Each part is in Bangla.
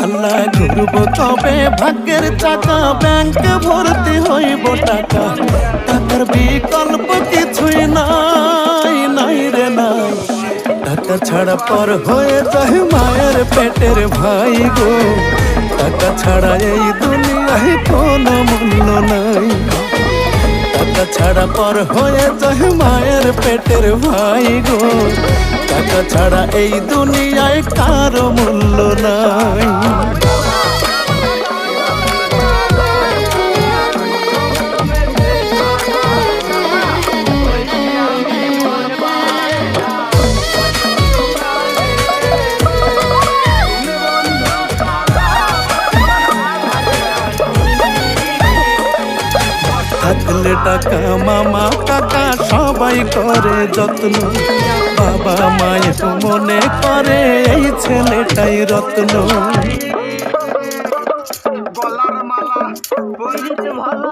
পাল্লা ঘুরবো কবে, ভাগ্যের চাকা ব্যাংকে ভর্তি হইব টাকা। টাকার বিকল্প কিছুই নাই, নাই রে নাই। টাকা ছাড়া পর হয়ে যায় মায়ের পেটের ভাই গো। টাকা ছাড়া এই দুনিয়ায় কোনো মূল্য নাই। টাকা ছাড়া পর হয়ে যায় মায়ের পেটের ভাই গো। টাকা ছাড়া এই দুনিয়ায় কারো মূল্য নাই। থাকলে টাকা মামা কাকা সবাই করে যত্ন। বাবা মায়ের মনে করে এই ছেলেটাই রত্ন। গলার মালা বলিতে ভালো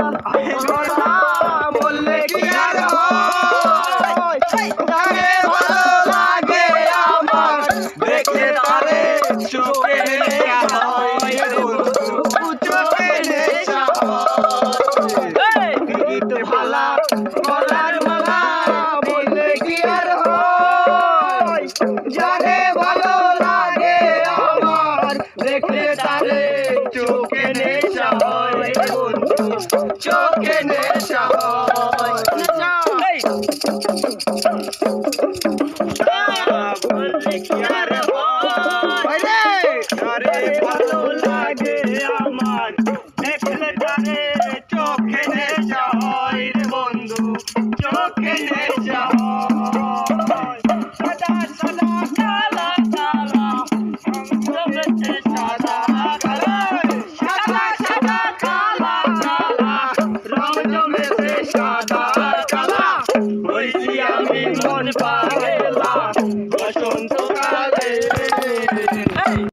বললে কি আর হয়। তারে ভালো লাগে আমার দেখলে তারে চোখে নেশা হয়, চোখে নেশা হয়। গীত ভালা গলার মালা বললে কি আর হয়। যারে ভালো লাগে আমার দেখলে তারে চোখে নেশা হয়, চোখে নেশা হয়। বললে কি আর হয়। যারে ভালো লাগে আমার দেখলে তারে চোখে নেশা হয় রে বন্ধু, চোখে নেশা হয়। সাদা সাদা কালা কালা, সাদা